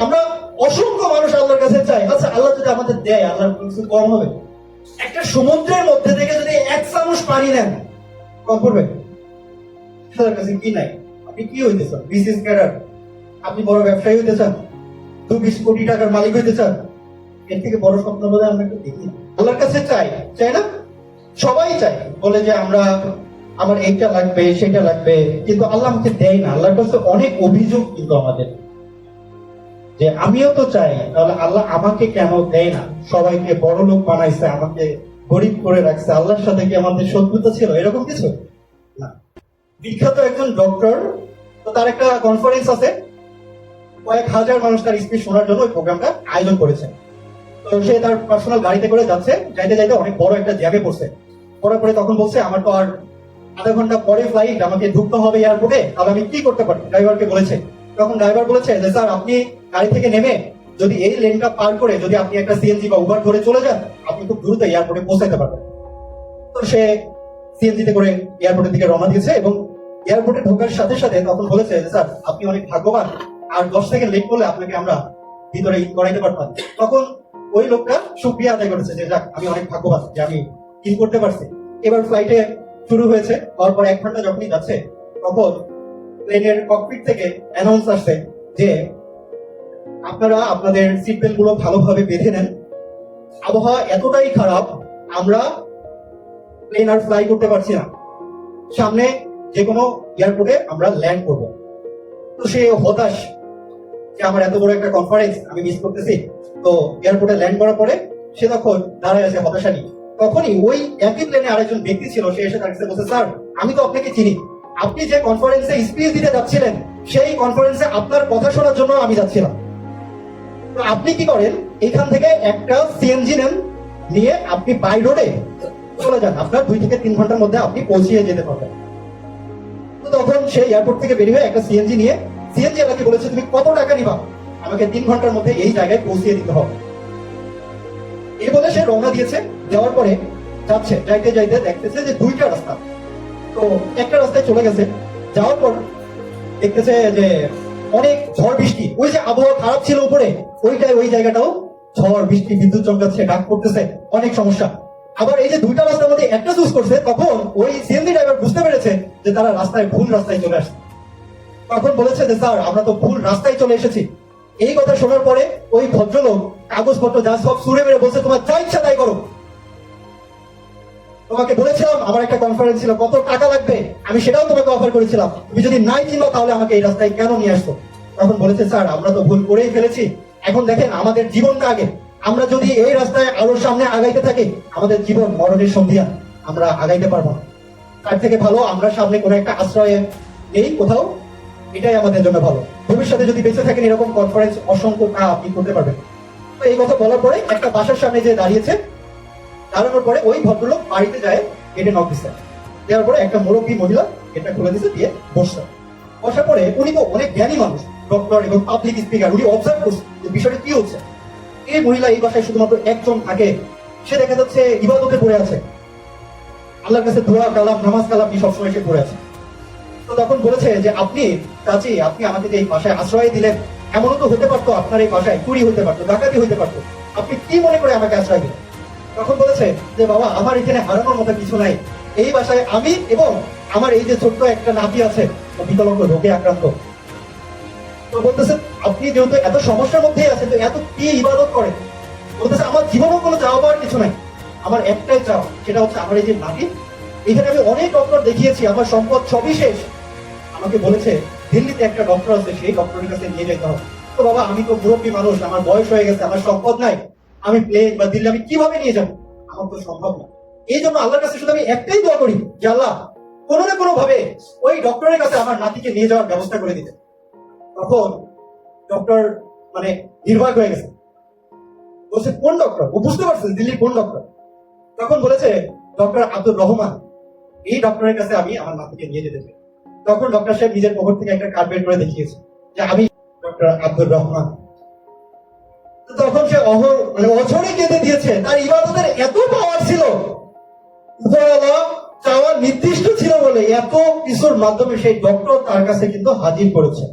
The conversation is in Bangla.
আমরা অসংখ্য মানুষ আল্লাহর কাছে চাই, আচ্ছা আল্লাহ যদি আমাদের দেয় আল্লাহর কিছু কম হবে? একটা সমুদ্রের মধ্যে থেকে যদি 1 চামচ পানি নেন কম পড়বে? আল্লাহর কাছে কি নাই? আপনি কি হইতে চান? Business cadre? আপনি বড় ব্যবসায়ী হইতে চান? 2-20 কোটি টাকার মালিক হইতে চান? এর থেকে বড় স্বপ্ন বলে আমরা একটু দেখি। আল্লাহর কাছে চাই, চাই না? সবাই চাই, বলে যে আমরা আমার এইটা লাগবে সেটা লাগবে, কিন্তু আল্লাহ আমাকে দেয় না। আল্লাহর কাছে অনেক অভিযোগ কিন্তু আমাদের, যে আমিও তো চাই, তাহলে আল্লাহ আমাকে কেন দেয় না? সবাইকে বড় লোক বানাইছে, আমাকে গরিব করে রাখছে, আল্লাহর সাথে কি আমাদের শত্রুতা ছিল? এরকম কিছু না। বিখ্যাত একজন ডক্টর, তো তার একটা কনফারেন্স আছে, কয়েক হাজার মানুষ তার স্পিচ শোনার জন্য ওই প্রোগ্রামটা আয়োজন করেছে। তো সে তার পার্সোনাল গাড়িতে করে যাচ্ছে, যাইতে যাইতে অনেক বড় একটা জ্যামে পড়ছে। পড়ার পরে তখন বলছে আমার তো আর আধা ঘন্টা পরে ফ্লাইট, আমাকে ঢুকতে হবে এয়ারপোর্টে, তাহলে আমি কি করতে পারি? ড্রাইভারকে বলেছে। তখন ড্রাইভার বলেছে যে স্যার আপনি গাড়ি থেকে নেমে যদি এই লেনটা পার করে যদি আপনি একটা সিএনজি বা উবার ধরে চলে যান, আপনি খুব দ্রুত এয়ারপোর্টে পৌঁছাতে পারবেন। তো সে সিএনজিতে করে এয়ারপোর্টের দিকে রওনা দিয়েছে এবং এয়ারপোর্টে ঢোকার সাথে সাথে তখন বলেছে যে স্যার আপনি অনেক ভাগ্যবান, আর 10 সেকেন্ড লেট করলে আপনাকে আমরা ভিতরে করাইতে পারতাম। তখন ওই লোকটা শুকরিয়া আদায় করেছে যে যাক আমি অনেক ভাগ্যবান যে আমি কি করতে পারছি। এবার ফ্লাইটে শুরু হয়েছে, তারপর 1 ঘন্টা যখনই যাচ্ছে তখন প্লেনের ককপিট থেকে অ্যানাউন্স আসছে যে আপনারা আপনাদের সিট বেল্ট গুলো ভালোভাবে বেঁধে নেন, আবহাওয়া এতটাই খারাপ আমরা প্লেন আর ফ্লাই করতে পারছি না, সামনে যে কোনো এয়ারপোর্টে আমরা ল্যান্ড করব। তো সে হতাশ যে আমার এত বড় একটা কনফারেন্স আমি মিস করতেছি। তো এয়ারপোর্টে ল্যান্ড করার পরে সে তখন দাঁড়ায় আছে হতাশা নিয়ে। তখনই ওই একই প্লেনে আরেকজন ব্যক্তি ছিল, সে এসে তার কাছে বলছে স্যার আমি তো আপনাকে চিনি, আপনি যে কনফারেন্সে স্পিচ দিতে যাচ্ছিলেন সেই কনফারেন্সে আপনার কথা শোনার জন্য আমি যাচ্ছিলাম। তো আপনি কি করেন, এখান থেকে একটা সিএনজি নেন, নিয়ে আপনি বাই রোডে চলে যান, আপনার 2 থেকে 3 ঘন্টার মধ্যে আপনি পৌঁছিয়ে যেতে পারবেন। তো তখন সে এয়ারপোর্ট থেকে বেরিয়ে একটা সিএনজি নিয়ে সিএনজি আমাকে বলেছে তুমি কত টাকা নিবা, আমাকে 3 ঘন্টার মধ্যে এই জায়গায় পৌঁছিয়ে দিতে হবে। এই বলে সে রওনা দিয়েছে। যাওয়ার পরে যাচ্ছে, যাইতে যাইতে দেখতেছে যে 2টা রাস্তা। তো একটা রাস্তায় চলে গেছে, যাওয়ার পর দেখতেছে যে অনেক ঝড় বৃষ্টি, ওই যে আবহাওয়া খারাপ ছিল উপরে ওই জায়গাটাও ঝড় বৃষ্টি, বিদ্যুৎ চমকাচ্ছে, ডাক পড়তেছে, অনেক সমস্যা। আবার এই যে 2টা রাস্তার মধ্যে একটা চুজ করছে, তখন ওই সিএনজি ড্রাইভার বুঝতে পেরেছে যে তারা ভুল রাস্তায় চলে আসছে। তখন বলেছে যে স্যার আমরা তো ভুল রাস্তায় চলে এসেছি। এই কথা শোনার পরে ওই ভদ্রলোক কাগজপত্র যা সব ছুড়ে মেরে বলছে তোমার যা ইচ্ছা তাই করো, তোমাকে বলেছিলাম আমার একটা কনফারেন্স ছিল, কত টাকা লাগবে আমি সেটাও তোমাকে অফার করেছিলাম, তুমি যদি নাই চিনো তাহলে আমাকে এই রাস্তায় কেন নিয়ে আসতো? তখন বলেছে স্যার আমরা তো ভুল করেই ফেলেছি, এখন দেখেন আমাদের জীবনটা আগে, আমরা যদি এই রাস্তায় আরো সামনে আগাইতে থাকি আমাদের জীবন মরণের সন্ধিয়ান, আমরা আগাইতে পারবো না। তার থেকে ভালো আমরা সামনে কোনো একটা আশ্রয়ে এই কোথাও, এটাই আমাদের জন্য ভালো। ভবিষ্যতে যদি বেঁচে থাকেন এরকম কনফারেন্স অসংখ্য আপনি করতে পারবেন। তো এই কথা বলার পরে একটা বাসার সামনে যে দাঁড়িয়েছে, দাঁড়ানোর পরে ওই ভদ্রলোক বাড়িতে যায়, গেটে নক দিচ্ছে। দেওয়ার পরে একটা মুরব্বী মহিলা এটা খুলে দিচ্ছে, দিয়ে বসছে। বসার পরে উনি তো অনেক জ্ঞানী মানুষ, ডক্টর এবং পাবলিক স্পিকার, উনি অবজার্ভ করছে যে বিষয়টা কি হচ্ছে। এই মহিলা এই বাসায় শুধুমাত্র একজন থাকে, সে দেখা যাচ্ছে ইবাদতে পড়ে আছে, আল্লাহর কাছে দোয়া কালাম নামাজ কালাম নিয়ে সবসময় সে পড়ে আছে। তো তখন বলেছে যে আপনি চাচি আপনি আমাকে যে এই বাসায় আশ্রয় দিলেন, এমনও তো হতে পারতো আপনার এই বাসায় চুরি হতে পারতো, ডাকাতি হতে পারতো, আপনি কি মনে করে আমাকে আশ্রয় দিলেন? তখন বলেছে যে বাবা আমার এখানে হারানোর মতো কিছু নাই, এই বাসায় আমি এবং আমার এই যে ছোট্ট একটা নাতি আছে ও বিকলাঙ্গ রোগে আক্রান্ত। তো বলতেছে আপনি যেহেতু এত সমস্যার মধ্যেই আছেন, তো এত কি ইবাদত করেন? বলতেছে আমার জীবনেও কোনো চাওয়া পাওয়ার কিছু নাই, আমার একটাই চাওয়া, সেটা হচ্ছে আমার এই যে নাতি, এখানে আমি অনেক ডক্টর দেখিয়েছি, আমার সম্পদ সবই শেষ, আমাকে বলেছে দিল্লিতে একটা ডক্টর আছে সেই ডক্টরের কাছে নিয়ে যেতে হবে। তো বাবা আমি তো মুরব্বী মানুষ, আমার বয়স হয়ে গেছে, আমার সম্পদ নাই, আমি প্লেন বা দিল্লি আমি কিভাবে নিয়ে যাবো, আমার তো সম্ভব না। এই জন্য আল্লাহর কাছে শুধু আমি একটাই দোয়া করি যে আল্লাহ কোনো না কোনো ভাবে ওই ডক্টরের কাছে আমার নাতিকে নিয়ে যাওয়ার ব্যবস্থা করে দিতে। তখন ডক্টর মানে নির্বাক হয়ে গেছে, বলছে কোন ডক্টর? ও বুঝতে পারছে দিল্লির কোন ডক্টর। তখন বলেছে ডক্টর আব্দুর রহমান, এই ডক্টরের কাছে আমি আমার নাতিকে নিয়ে যেতে চাই। তখন ডক্টর সাহেব নিজের পকেট থেকে একটা কার্ড বের করে দেখিয়েছে যে আমি ডক্টর আব্দুর রহমান। তখন সে অঝরে কেঁদে দিয়েছে, তার ইবাদতের এত পাওয়ার ছিল, চাওয়ার নির্দিষ্ট ছিল বলে এত কিছুর মাধ্যমে সেই ডক্টর তার কাছে কিন্তু হাজির করেছে।